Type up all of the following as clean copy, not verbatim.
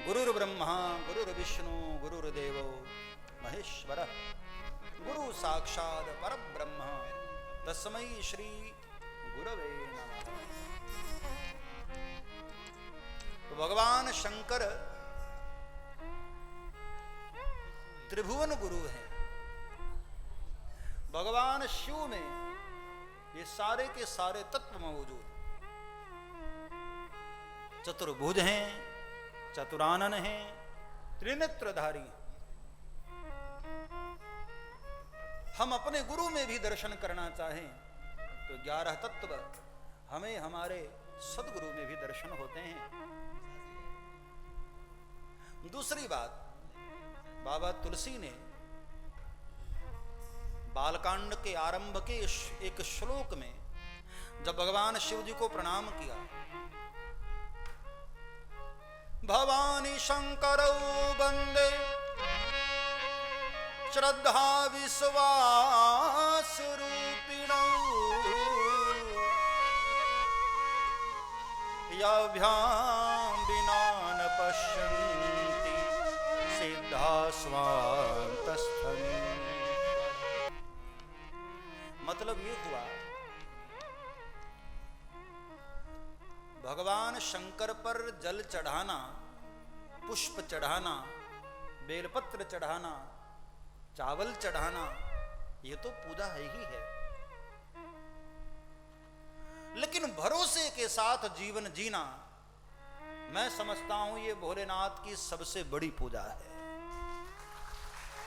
गुरुर्ब्रह्मा गुरुर्विष्णु गुरुर्देवो महेश्वरः गुरु साक्षात् परब्रह्म तस्मै श्री गुरवे नमः। तो भगवान शंकर त्रिभुवन गुरु हैं। भगवान शिव में ये सारे के सारे तत्व मौजूद। चतुर्भुज हैं, चतुरानन हैं, त्रिनेत्रधारी। हम अपने गुरु में भी दर्शन करना चाहें तो 11 तत्व हमें हमारे सदगुरु में भी दर्शन होते हैं। दूसरी बात, बाबा तुलसी ने बालकांड के आरंभ के एक श्लोक में जब भगवान शिव जी को प्रणाम किया, भवानी शंकरौ वंदे श्रद्धा विश्वास रूपिणौ याभ्याम विना न पश्यन्ति सिद्धा स्वान्तस्थम्। मतलब ये हुआ, भगवान शंकर पर जल चढ़ाना, पुष्प चढ़ाना, बेलपत्र चढ़ाना, चावल चढ़ाना, ये तो पूजा है ही है। लेकिन भरोसे के साथ जीवन जीना, मैं समझता हूं ये भोलेनाथ की सबसे बड़ी पूजा है।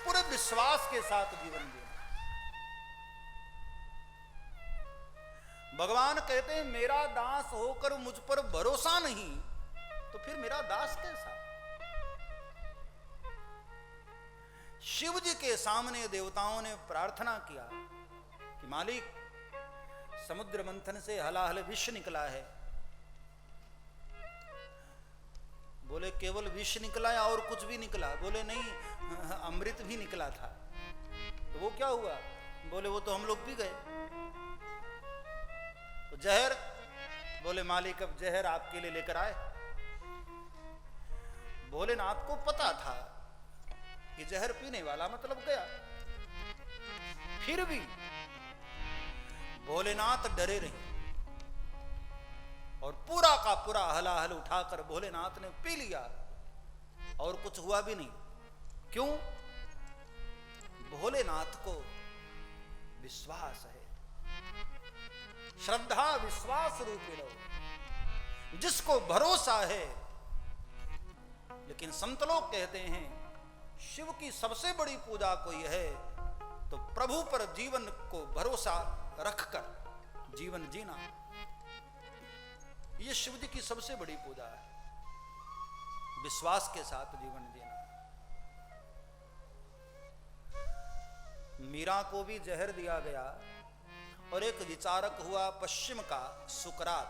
पूरे विश्वास के साथ जीवन जीना। भगवान कहते हैं मेरा दास होकर मुझ पर भरोसा नहीं तो फिर मेरा दास कैसा। शिव जी के सामने देवताओं ने प्रार्थना किया कि मालिक, समुद्र मंथन से हलाहल विष निकला है। बोले केवल विष निकला है और कुछ भी निकला? बोले नहीं, अमृत भी निकला था। तो वो क्या हुआ? बोले वो तो हम लोग पी गए। तो जहर? बोले मालिक अब जहर आपके लिए लेकर आए। भोलेनाथ को पता था कि जहर पीने वाला मतलब गया। फिर भी भोलेनाथ डरे नहीं और पूरा का पूरा हलाहल उठाकर भोलेनाथ ने पी लिया और कुछ हुआ भी नहीं। क्यों? भोलेनाथ को विश्वास है। श्रद्धा विश्वास रूपिणौ, जिसको भरोसा है। लेकिन संत लोग कहते हैं शिव की सबसे बड़ी पूजा कोई है तो प्रभु पर जीवन को भरोसा रखकर जीवन जीना, यह शिव जी की सबसे बड़ी पूजा है। विश्वास के साथ जीवन जीना। मीरा को भी जहर दिया गया और एक विचारक हुआ पश्चिम का सुकरात,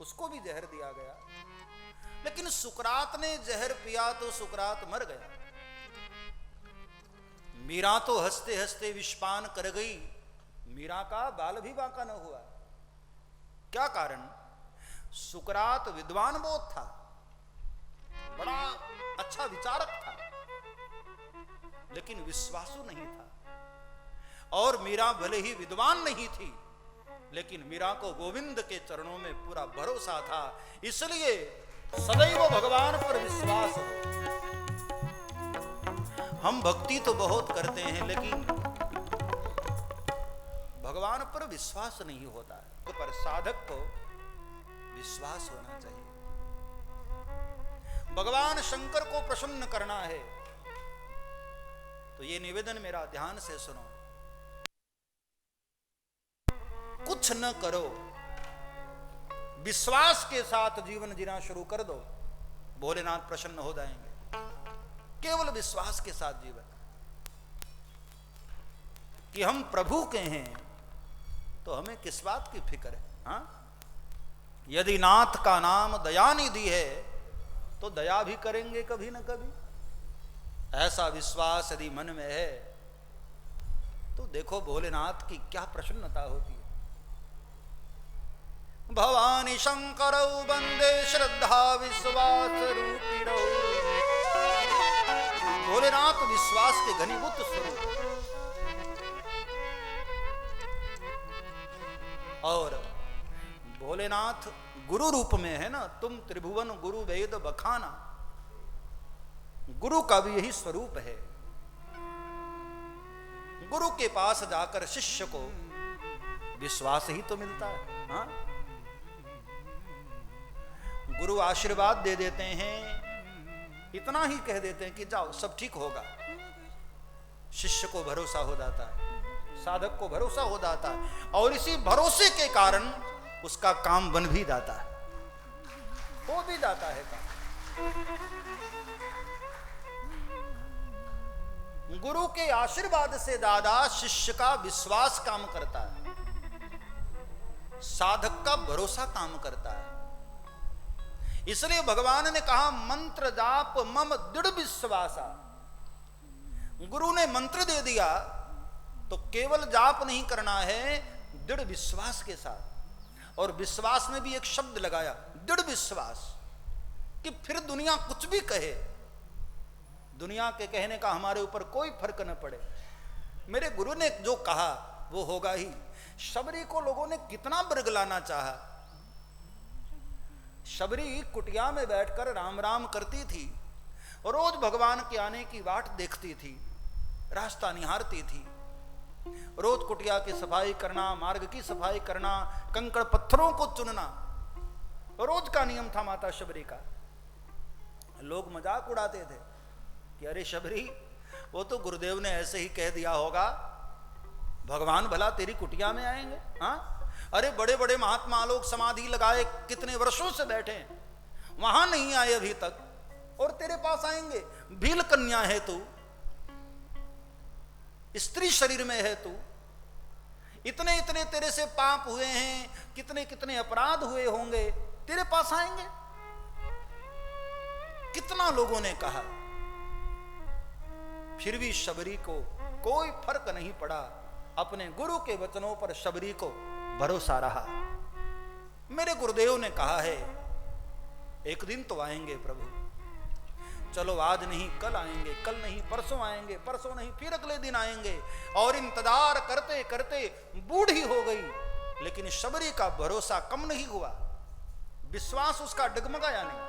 उसको भी जहर दिया गया। लेकिन सुकरात ने जहर पिया तो सुकरात मर गया। मीरा तो हंसते हंसते विषपान कर गई, मीरा का बाल भी बांका न हुआ। क्या कारण? सुकरात विद्वान बहुत था, बड़ा अच्छा विचारक था, लेकिन विश्वासु नहीं था। और मीरा भले ही विद्वान नहीं थी, लेकिन मीरा को गोविंद के चरणों में पूरा भरोसा था। इसलिए सदैव भगवान पर विश्वास हो। हम भक्ति तो बहुत करते हैं लेकिन भगवान पर विश्वास नहीं होता है। तो पर साधक को विश्वास होना चाहिए। भगवान शंकर को प्रसन्न करना है तो ये निवेदन मेरा ध्यान से सुनो। कुछ न करो, विश्वास के साथ जीवन जीना शुरू कर दो, भोलेनाथ प्रसन्न हो जाएंगे। केवल विश्वास के साथ जीवन कि हम प्रभु के हैं तो हमें किस बात की फिक्र है? हाँ? यदि नाथ का नाम दयानिधि है तो दया भी करेंगे कभी न कभी। ऐसा विश्वास यदि मन में है तो देखो भोलेनाथ की क्या प्रसन्नता होती है। भवानी शंकरौ वंदे श्रद्धा विश्वास रूप भोलेनाथ विश्वास के घनीभूत स्वरूप, और भोलेनाथ गुरु रूप में है ना। तुम त्रिभुवन गुरु वेद बखाना, गुरु का भी यही स्वरूप है। गुरु के पास जाकर शिष्य को विश्वास ही तो मिलता है। हाँ? गुरु आशीर्वाद दे देते हैं, इतना ही कह देते हैं कि जाओ सब ठीक होगा। शिष्य को भरोसा हो जाता है, साधक को भरोसा हो जाता है, और इसी भरोसे के कारण उसका काम बन भी जाता है, हो भी जाता है काम। गुरु के आशीर्वाद से दादा शिष्य का विश्वास काम करता है, साधक का भरोसा काम करता है। इसलिए भगवान ने कहा मंत्र जाप मम दृढ़ विश्वासा। गुरु ने मंत्र दे दिया तो केवल जाप नहीं करना है, दृढ़ विश्वास के साथ। और विश्वास में भी एक शब्द लगाया, दृढ़ विश्वास, कि फिर दुनिया कुछ भी कहे, दुनिया के कहने का हमारे ऊपर कोई फर्क न पड़े। मेरे गुरु ने जो कहा वो होगा ही। शबरी को लोगों ने कितना बरगलाना चाहा। शबरी कुटिया में बैठकर राम राम करती थी और रोज भगवान के आने की वाट देखती थी, रास्ता निहारती थी। रोज कुटिया की सफाई करना, मार्ग की सफाई करना, कंकड़ पत्थरों को चुनना रोज का नियम था माता शबरी का। लोग मजाक उड़ाते थे कि अरे शबरी, वो तो गुरुदेव ने ऐसे ही कह दिया होगा, भगवान भला तेरी कुटिया में आएंगे? हाँ, अरे बड़े बड़े महात्मा लोग समाधि लगाए कितने वर्षों से बैठे हैं, वहां नहीं आए अभी तक, और तेरे पास आएंगे? भील कन्या है तू, स्त्री शरीर में है तू, इतने इतने तेरे से पाप हुए हैं, कितने कितने अपराध हुए होंगे, तेरे पास आएंगे? कितना लोगों ने कहा, फिर भी शबरी को कोई फर्क नहीं पड़ा। अपने गुरु के वचनों पर शबरी को भरोसा रहा। मेरे गुरुदेव ने कहा है एक दिन तो आएंगे प्रभु, चलो आज नहीं कल आएंगे, कल नहीं परसों आएंगे, परसों नहीं फिर अगले दिन आएंगे। और इंतजार करते करते बूढ़ी हो गई, लेकिन शबरी का भरोसा कम नहीं हुआ, विश्वास उसका डगमगाया नहीं।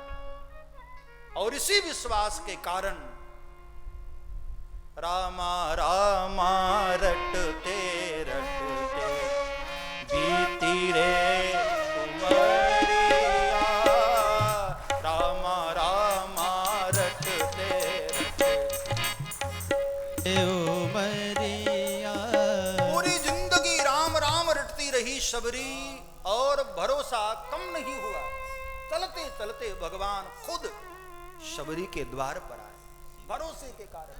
और इसी विश्वास के कारण रामा रामा रटते रटते बीती रे उमरिया, रामा रामा रटते रटते उमरिया। पूरी जिंदगी राम राम रटती रही शबरी और भरोसा कम नहीं हुआ। चलते चलते भगवान खुद शबरी के द्वार पर आए, भरोसे के कारण,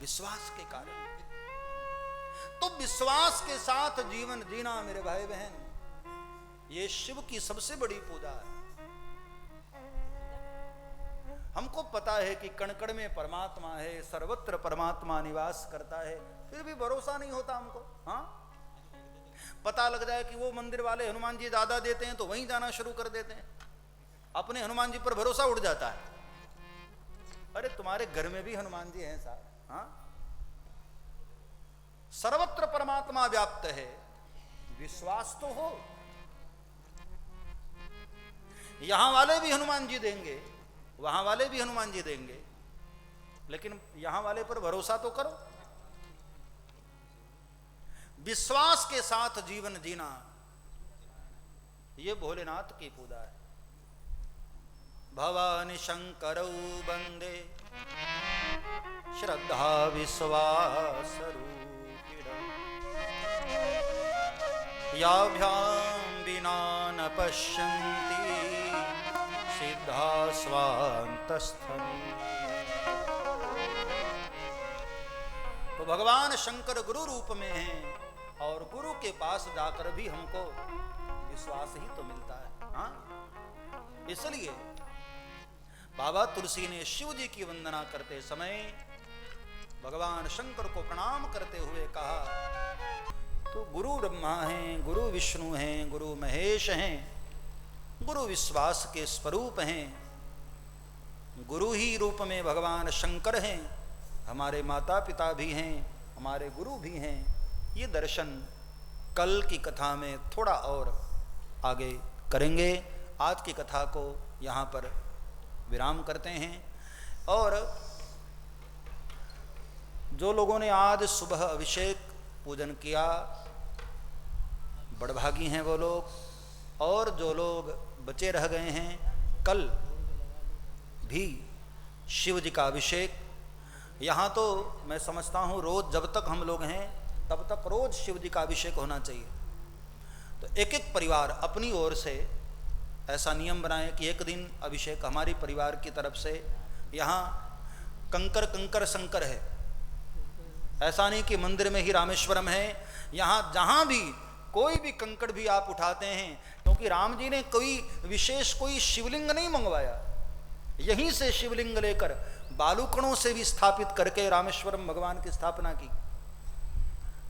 विश्वास के कारण। तो विश्वास के साथ जीवन जीना मेरे भाई बहन, ये शिव की सबसे बड़ी पूजा है। हमको पता है कि कण-कण में परमात्मा है, सर्वत्र परमात्मा निवास करता है, फिर भी भरोसा नहीं होता हमको। हाँ, पता लग जाए कि वो मंदिर वाले हनुमान जी ज्यादा देते हैं तो वहीं जाना शुरू कर देते हैं, अपने हनुमान जी पर भरोसा उड़ जाता है। अरे तुम्हारे घर में भी हनुमान जी हैं साहब। हाँ? सर्वत्र परमात्मा व्याप्त है, विश्वास तो हो। यहां वाले भी हनुमान जी देंगे, वहां वाले भी हनुमान जी देंगे, लेकिन यहां वाले पर भरोसा तो करो। विश्वास के साथ जीवन जीना, यह भोलेनाथ की पूजा है। भवानी शंकरौ वंदे श्रद्धा विश्वास रूपिणम्, याभ्यां विना न पश्यन्ति सिद्धा स्वान्तस्थनि। तो भगवान शंकर गुरु रूप में हैं, और गुरु के पास जाकर भी हमको विश्वास ही तो मिलता है। हाँ, इसलिए बाबा तुलसी ने शिव जी की वंदना करते समय भगवान शंकर को प्रणाम करते हुए कहा, तो गुरु ब्रह्मा हैं, गुरु विष्णु हैं, गुरु महेश हैं, गुरु विश्वास के स्वरूप हैं, गुरु ही रूप में भगवान शंकर हैं, हमारे माता पिता भी हैं, हमारे गुरु भी हैं। ये दर्शन कल की कथा में थोड़ा और आगे करेंगे। आज की कथा को यहाँ पर विराम करते हैं। और जो लोगों ने आज सुबह अभिषेक पूजन किया, बड़भागी हैं वो लोग, और जो लोग बचे रह गए हैं, कल भी शिव जी का अभिषेक। यहाँ तो मैं समझता हूँ रोज जब तक हम लोग हैं तब तक रोज शिव जी का अभिषेक होना चाहिए। तो एक एक परिवार अपनी ओर से ऐसा नियम बनाए कि एक दिन अभिषेक हमारी परिवार की तरफ से। यहाँ कंकर कंकर शंकर है, ऐसा नहीं कि मंदिर में ही रामेश्वरम है। यहाँ जहाँ भी कोई भी कंकड़ भी आप उठाते हैं, क्योंकि राम जी ने कोई विशेष कोई शिवलिंग नहीं मंगवाया, यहीं से शिवलिंग लेकर बालूकणों से भी स्थापित करके रामेश्वरम भगवान की स्थापना की।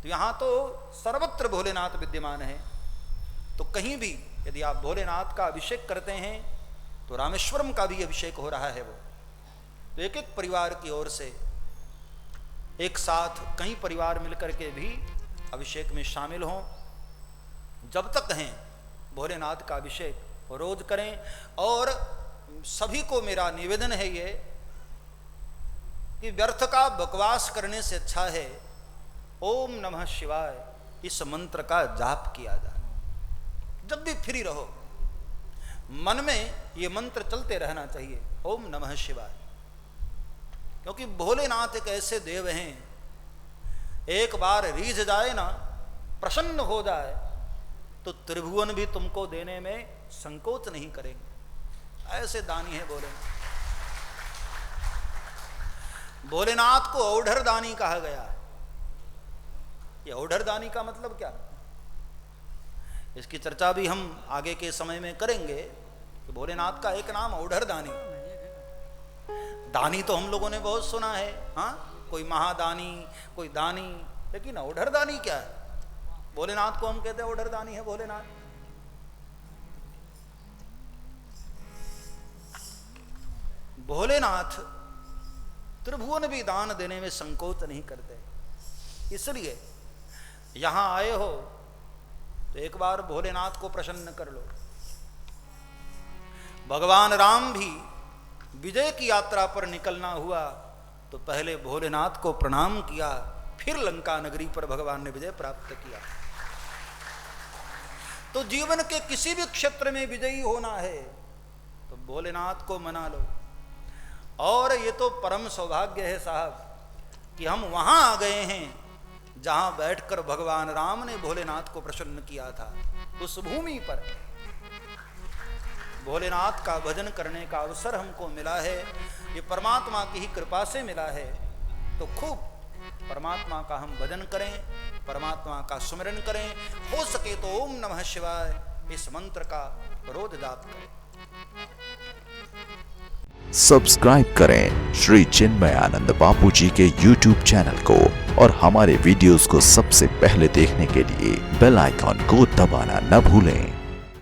तो यहाँ तो सर्वत्र भोलेनाथ विद्यमान है। तो कहीं भी यदि आप भोलेनाथ का अभिषेक करते हैं तो रामेश्वरम का भी अभिषेक हो रहा है वो। तो एक एक परिवार की ओर से एक साथ कई परिवार मिलकर के भी अभिषेक में शामिल हों। जब तक हैं भोलेनाथ का अभिषेक रोज करें। और सभी को मेरा निवेदन है ये कि व्यर्थ का बकवास करने से अच्छा है ओम नमः शिवाय इस मंत्र का जाप किया जाए। जब भी फ्री रहो मन में ये मंत्र चलते रहना चाहिए, ओम नमः शिवाय। क्योंकि भोलेनाथ एक ऐसे देव हैं, एक बार रीझ जाए ना, प्रसन्न हो जाए तो त्रिभुवन भी तुमको देने में संकोच नहीं करेंगे। ऐसे दानी है भोलेनाथ। भोलेनाथ को औढ़र दानी कहा गया है। ये औढ़र दानी का मतलब क्या, इसकी चर्चा भी हम आगे के समय में करेंगे। तो भोलेनाथ का एक नाम औढ़र दानी। दानी तो हम लोगों ने बहुत सुना है, हाँ, कोई महादानी, कोई दानी, लेकिन औढ़र दानी क्या है? भोलेनाथ को हम कहते हैं औढ़र दानी है भोलेनाथ। भोलेनाथ त्रिभुवन भी दान देने में संकोच नहीं करते। इसलिए यहां आए हो तो एक बार भोलेनाथ को प्रसन्न कर लो। भगवान राम भी विजय की यात्रा पर निकलना हुआ तो पहले भोलेनाथ को प्रणाम किया, फिर लंका नगरी पर भगवान ने विजय प्राप्त किया। तो जीवन के किसी भी क्षेत्र में विजयी होना है तो भोलेनाथ को मना लो। और ये तो परम सौभाग्य है साहब कि हम वहां आ गए हैं जहां बैठकर भगवान राम ने भोलेनाथ को प्रसन्न किया था। उस भूमि पर भोलेनाथ का भजन करने का अवसर हमको मिला है। ये परमात्मा की ही कृपा से मिला है। तो खूब परमात्मा का हम भजन करें, परमात्मा का सुमिरन करें। हो सके तो ओम नमः शिवाय इस मंत्र का रोज जाप करें। सब्सक्राइब करें श्री चिन्मयानंद बापू जी के YouTube चैनल को और हमारे वीडियोस को सबसे पहले देखने के लिए बेल आइकॉन को दबाना न भूलें।